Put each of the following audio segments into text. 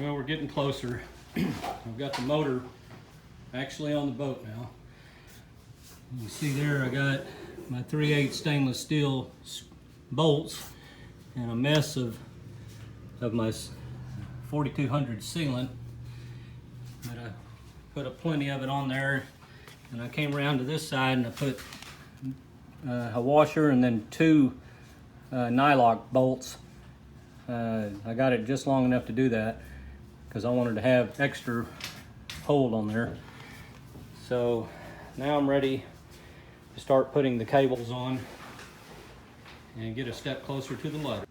Well, we're getting closer. I've got the motor actually on the boat now. You see there, I got my 3/8 stainless steel bolts and a mess of my 4200 sealant. But I put plenty of it on there, and I came around to this side and I put a washer and then two nylock bolts. I got it just long enough to do that because I wanted to have extra hold on there. So now I'm ready to start putting the cables on and get a step closer to the ladder.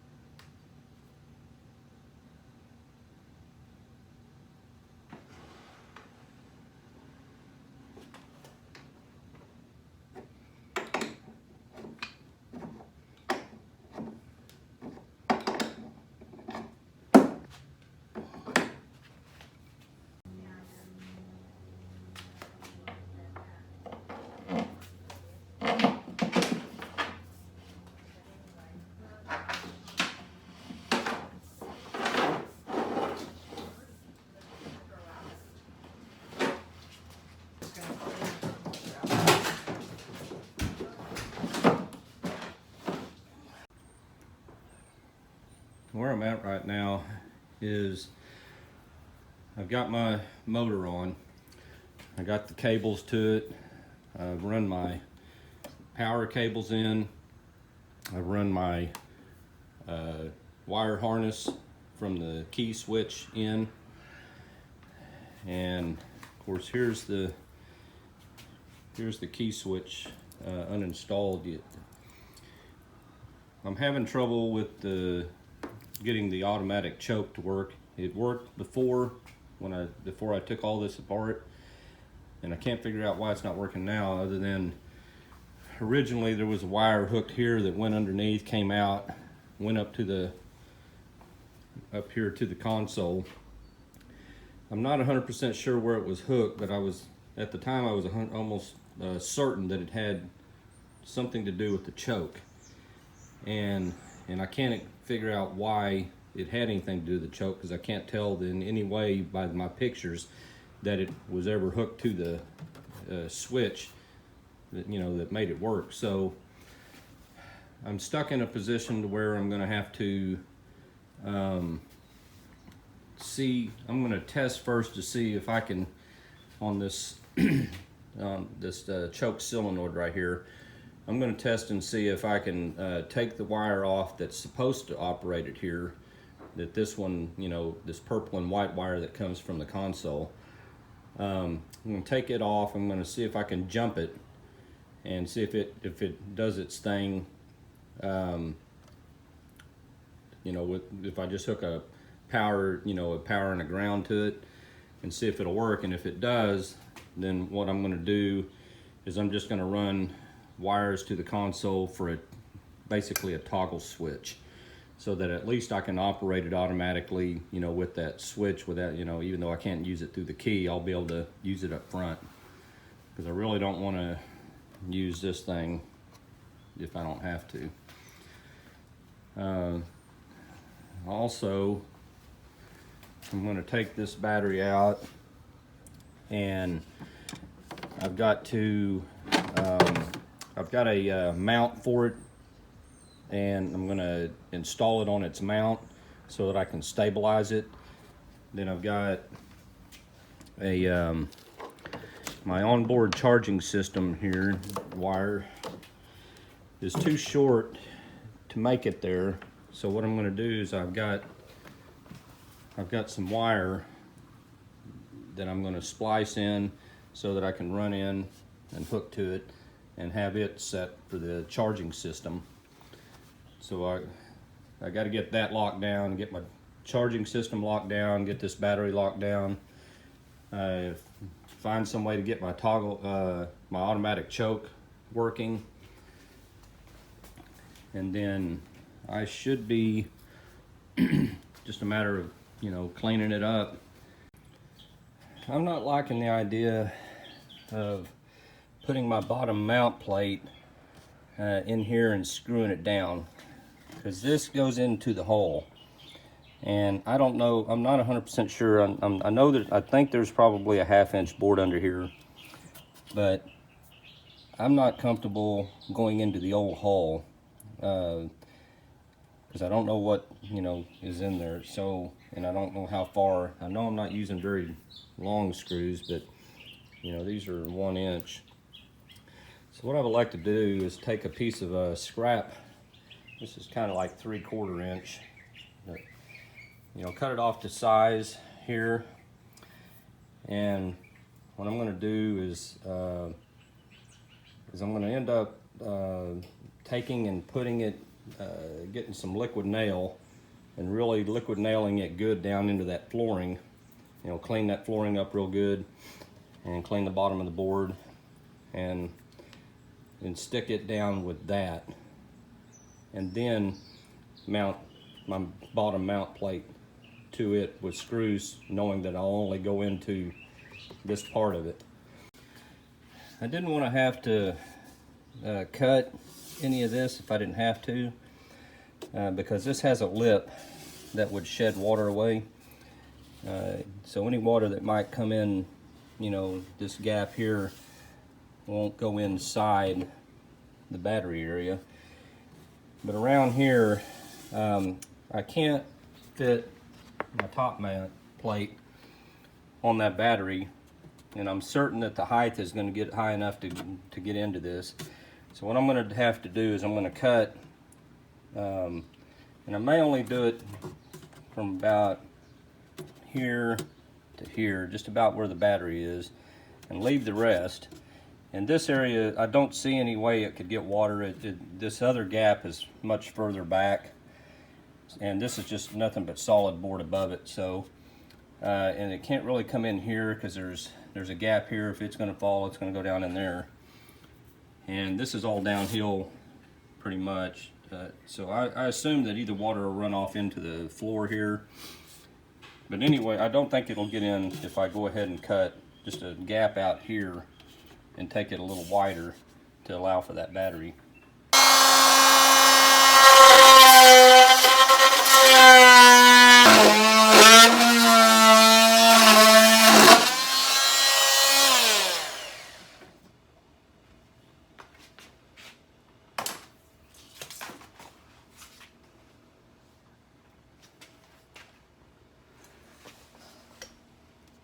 Where I'm at right now is I've got my motor on. I got the cables to it. I've run my power cables in. I've run my wire harness from the key switch in. And of course here's the key switch uninstalled yet. I'm having trouble with getting the automatic choke to work. It worked before before I took all this apart, and I can't figure out why it's not working now, other than originally there was a wire hooked here that went underneath, came out, went up here to the console. I'm not 100% sure where it was hooked, but at the time I was almost certain that it had something to do with the choke, and I can't figure out why it had anything to do with the choke, because I can't tell in any way by my pictures that it was ever hooked to the switch that that made it work. So I'm stuck in a position to where I'm going to have to I'm going to test first to see if I can, on this choke solenoid right here, I'm going to test and see if I can take the wire off that's supposed to operate it here. That this one, this purple and white wire that comes from the console. I'm going to take it off. I'm going to see if I can jump it and see if it does its thing. If I just hook a power, a power and a ground to it, and see if it'll work. And if it does, then what I'm going to do is I'm just going to run wires to the console for basically a toggle switch, so that at least I can operate it automatically, with that switch, without, even though I can't use it through the key, I'll be able to use it up front, because I really don't want to use this thing if I don't have to. Also, I'm going to take this battery out, and I've got a mount for it, and I'm going to install it on its mount so that I can stabilize it. Then I've got my onboard charging system here. Wire is too short to make it there, so what I'm going to do is I've got some wire that I'm going to splice in so that I can run in and hook to it and have it set for the charging system. So I got to get that locked down, get my charging system locked down, get this battery locked down, find some way to get my toggle, my automatic choke working, and then I should be just a matter of cleaning it up. I'm not liking the idea of putting my bottom mount plate in here and screwing it down, because this goes into the hole, And I don't know, I'm not 100% sure. I know that, I think there's probably a 1/2-inch board under here, but I'm not comfortable going into the old hull because I don't know what, you know, is in there. So, and I don't know how far. I know I'm not using very long screws, but you know, these are 1 inch. So what I would like to do is take a piece of scrap. This is kind of like 3/4 inch. But, you know, cut it off to size here. And what I'm going to do is I'm going to end up taking and putting it, getting some liquid nail and really liquid nailing it good down into that flooring. You know, clean that flooring up real good and clean the bottom of the board and stick it down with that, and then mount my bottom mount plate to it with screws, knowing that I'll only go into this part of it. I didn't want to have to cut any of this if I didn't have to, because this has a lip that would shed water away. So any water that might come in, you know, this gap here won't go inside the battery area. But around here, I can't fit my top mount plate on that battery, and I'm certain that the height is going to get high enough to get into this. So what I'm going to have to do is I'm going to cut, and I may only do it from about here to here, just about where the battery is, and leave the rest. In this area, I don't see any way it could get water. This other gap is much further back, and this is just nothing but solid board above it. So, and it can't really come in here because there's a gap here. If it's going to fall, it's going to go down in there. And this is all downhill, pretty much. So I assume that either water will run off into the floor here. But anyway, I don't think it'll get in if I go ahead and cut just a gap out here and take it a little wider to allow for that battery.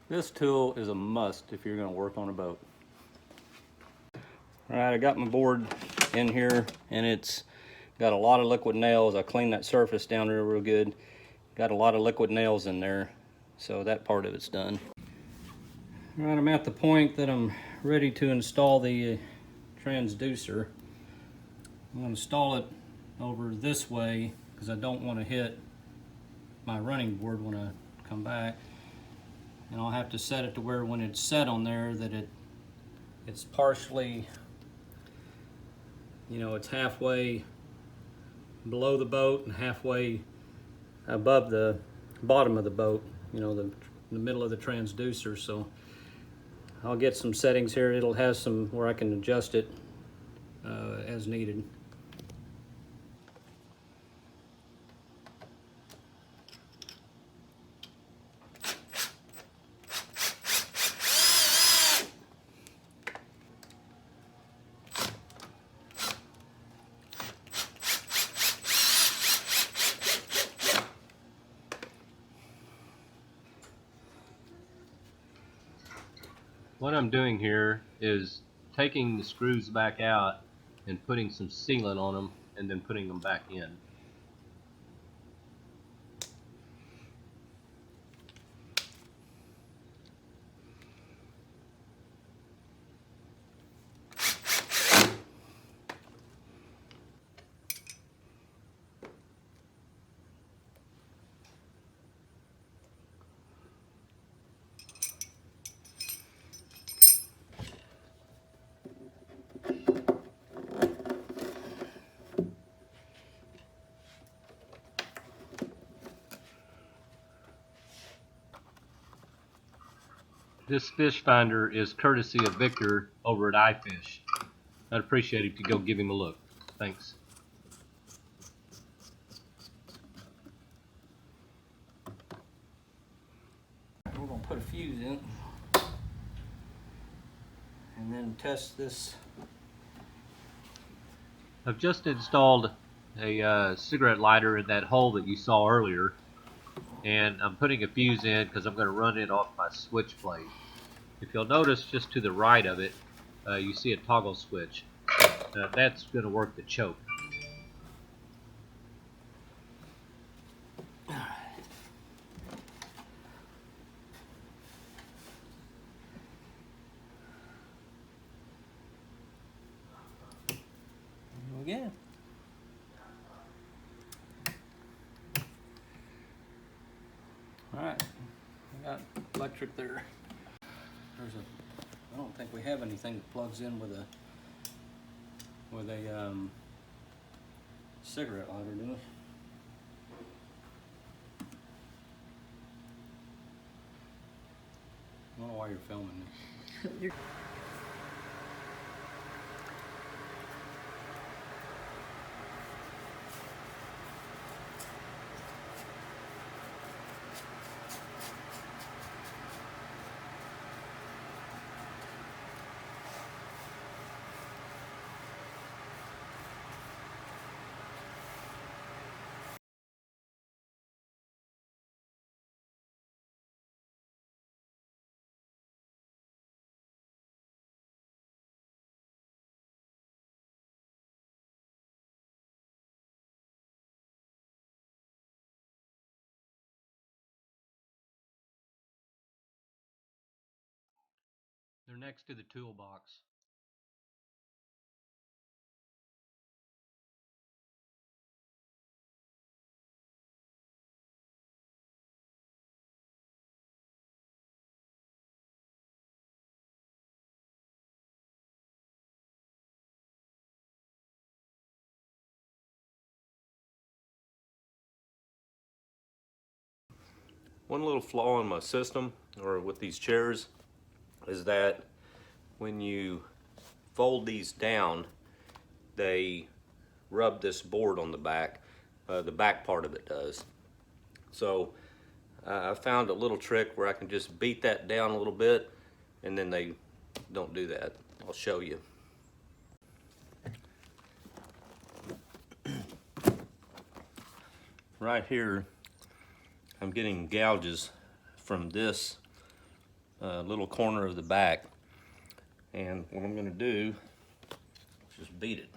This tool is a must if you're going to work on a boat. All right, I got my board in here, and it's got a lot of liquid nails. I cleaned that surface down there real good. Got a lot of liquid nails in there, so that part of it's done. All right, I'm at the point that I'm ready to install the transducer. I'm going to install it over this way because I don't want to hit my running board when I come back. And I'll have to set it to where when it's set on there that it's partially, you know, it's halfway below the boat and halfway above the bottom of the boat, you know, the middle of the transducer. So I'll get some settings here. It'll have some where I can adjust it as needed. What I'm doing here is taking the screws back out and putting some sealant on them and then putting them back in. This Fishfinder is courtesy of Victor over at iFish. I'd appreciate it if you go give him a look. Thanks. put a fuse in and then test this. I've just installed a cigarette lighter in that hole that you saw earlier, and I'm putting a fuse in because I'm going to run it off my switch plate. If you'll notice, just to the right of it, you see a toggle switch. That's going to work the choke. Again. Alright, I got electric there. I don't think we have anything that plugs in with a cigarette lighter, do we? I don't know why you're filming me. They're next to the toolbox. One little flaw in my system, or with these chairs, is that when you fold these down, they rub this board on the back part of it does. So I found a little trick where I can just beat that down a little bit, and then they don't do that. I'll show you. Right here, I'm getting gouges from this little corner of the back, and what I'm going to do is just beat it.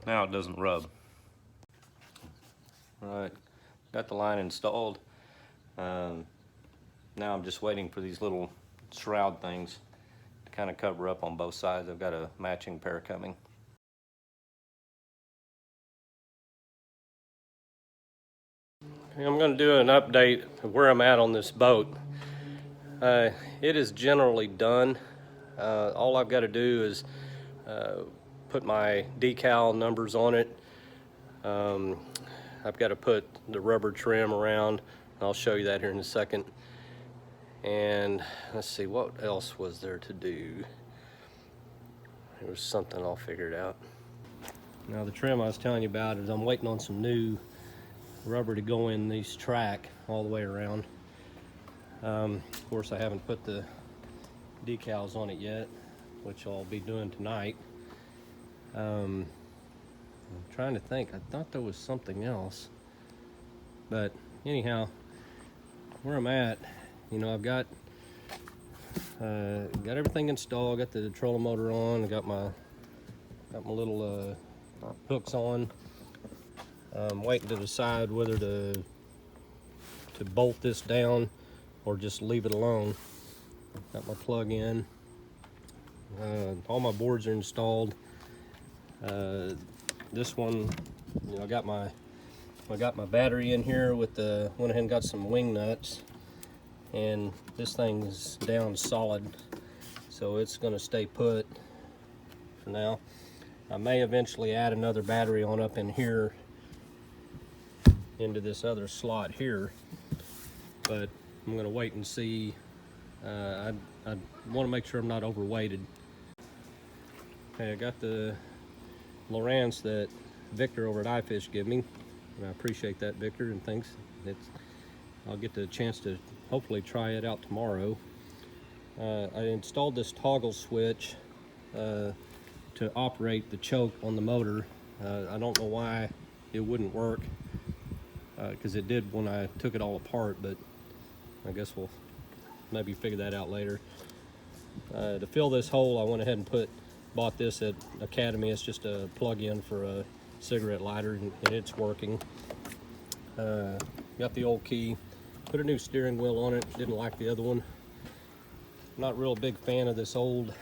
Now it doesn't rub. Right, got the line installed. Now I'm just waiting for these little shroud things to kind of cover up on both sides. I've got a matching pair coming. I'm going to do an update of where I'm at on this boat. It is generally done. All I've got to do is put my decal numbers on it. I've got to put the rubber trim around. I'll show you that here in a second. And let's see, what else was there to do? There was something I'll figure it out. Now the trim I was telling you about is I'm waiting on some new rubber to go in these track all the way around. Of course, I haven't put the decals on it yet, which I'll be doing tonight. I'm trying to think. I thought there was something else, but anyhow, where I'm at, you know, I've got everything installed. Got the trolling motor on. I got my little hooks on. I'm waiting to decide whether to bolt this down or just leave it alone. Got my plug in. All my boards are installed. This one, you know, I got my battery in here with the went ahead and got some wing nuts, and this thing's down solid, so it's going to stay put for now. I may eventually add another battery on up in here into this other slot here, but I'm going to wait and see I want to make sure I'm not overweighted. Okay, I got the Lowrance that Victor over at iFish gave me, and I appreciate that, Victor, and thanks. I'll get the chance to hopefully try it out tomorrow. I installed this toggle switch to operate the choke on the motor. I don't know why it wouldn't work, because it did when I took it all apart, but I guess we'll maybe figure that out later. To fill this hole, I went ahead and bought this at Academy. It's just a plug-in for a cigarette lighter, and it's working. Got the old key, put a new steering wheel on it, didn't like the other one. Not real big fan of this old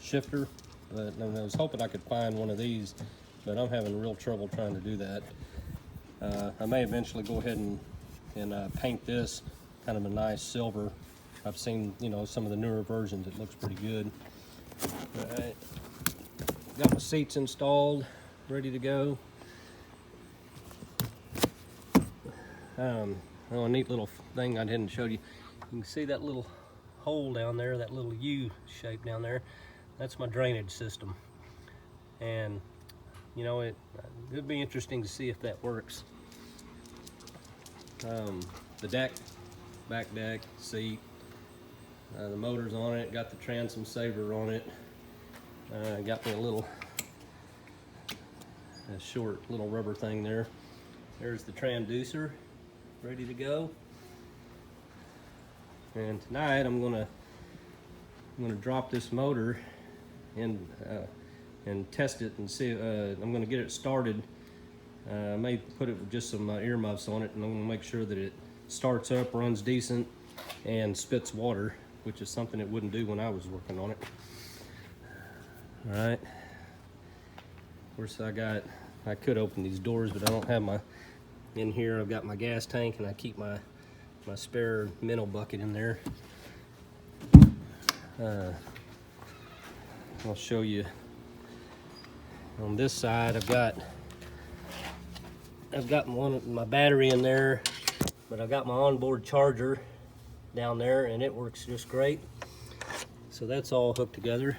shifter, but I was hoping I could find one of these, but I'm having real trouble trying to do that. I may eventually go ahead and paint this kind of a nice silver. I've seen, some of the newer versions. It looks pretty good. All right. Got my seats installed, ready to go. A neat little thing I hadn't showed you. You can see that little hole down there, that little U shape down there. That's my drainage system. And, it'd be interesting to see if that works. The deck, back deck, seat, the motor's on it, got the transom saver on it. Got me a short little rubber thing there. There's the transducer, ready to go. And tonight I'm gonna drop this motor and test it and see. I'm gonna get it started. I may put it with just some earmuffs on it, and I'm gonna make sure that it starts up, runs decent, and spits water, which is something it wouldn't do when I was working on it. All right. Of course, I could open these doors, but I don't have in here I've got my gas tank, and I keep my spare minnow bucket in there. I'll show you on this side. I've got my battery in there, but I've got my onboard charger down there, and it works just great. So that's all hooked together.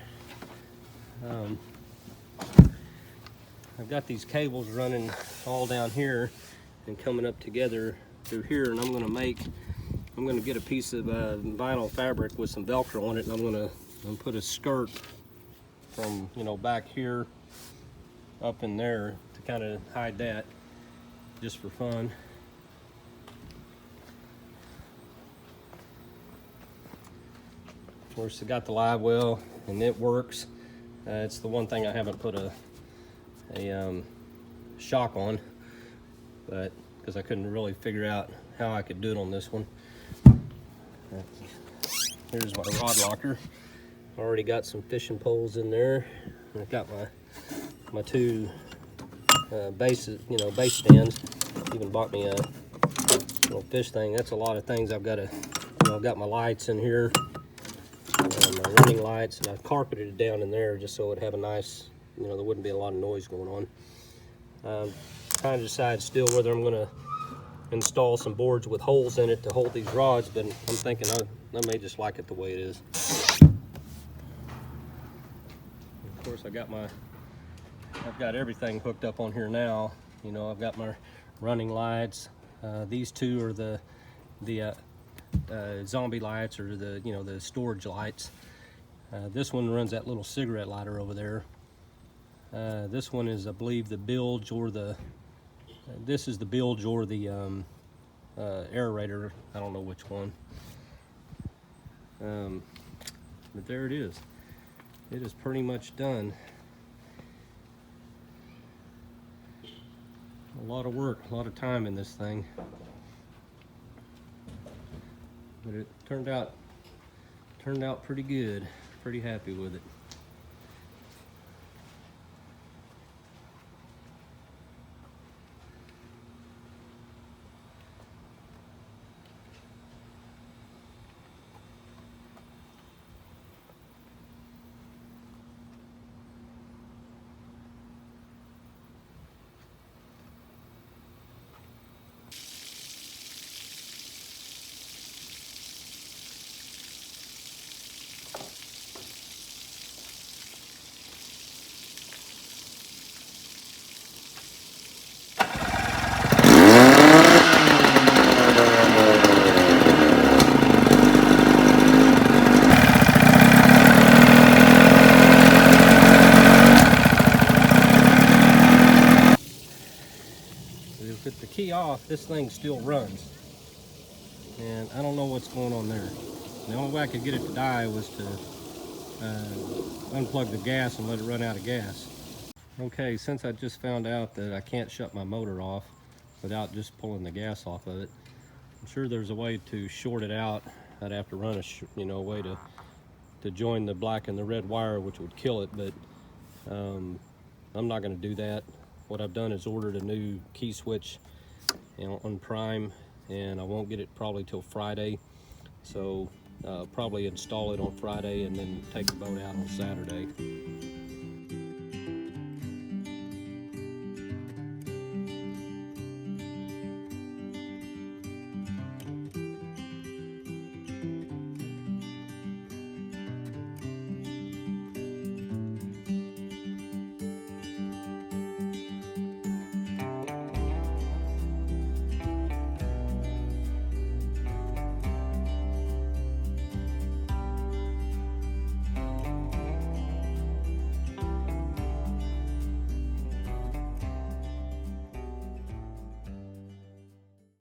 I've got these cables running all down here and coming up together through here, and I'm gonna get a piece of vinyl fabric with some Velcro on it, and I'm gonna put a skirt from back here up in there to kind of hide that, just for fun. Of course, I got the live well, and it works. It's the one thing I haven't put a shock on, but because I couldn't really figure out how I could do it on this one. Here's my rod locker. Already got some fishing poles in there. I've got my two base stands. Even bought me a little fish thing. That's a lot of things. I've got I've got my lights in here, my running lights, and I've carpeted it down in there just so it would have a nice, there wouldn't be a lot of noise going on. Trying to decide still whether I'm going to install some boards with holes in it to hold these rods, but I'm thinking I may just like it the way it is. Of course, I've got everything hooked up on here now. I've got my running lights. These two are the zombie lights, or the storage lights. This one runs that little cigarette lighter over there. This one is, I believe, the bilge, or this is the bilge or the aerator. I don't know which one. But there it is. It is pretty much done. A lot of work, a lot of time in this thing. But it turned out pretty good. Pretty happy with it. with the key off, this thing still runs. And I don't know what's going on there. The only way I could get it to die was to unplug the gas and let it run out of gas. Okay, since I just found out that I can't shut my motor off without just pulling the gas off of it, I'm sure there's a way to short it out. I'd have to run a way to join the black and the red wire, which would kill it, but I'm not going to do that. What I've done is ordered a new key switch on Prime, and I won't get it probably till Friday. So probably install it on Friday and then take the boat out on Saturday.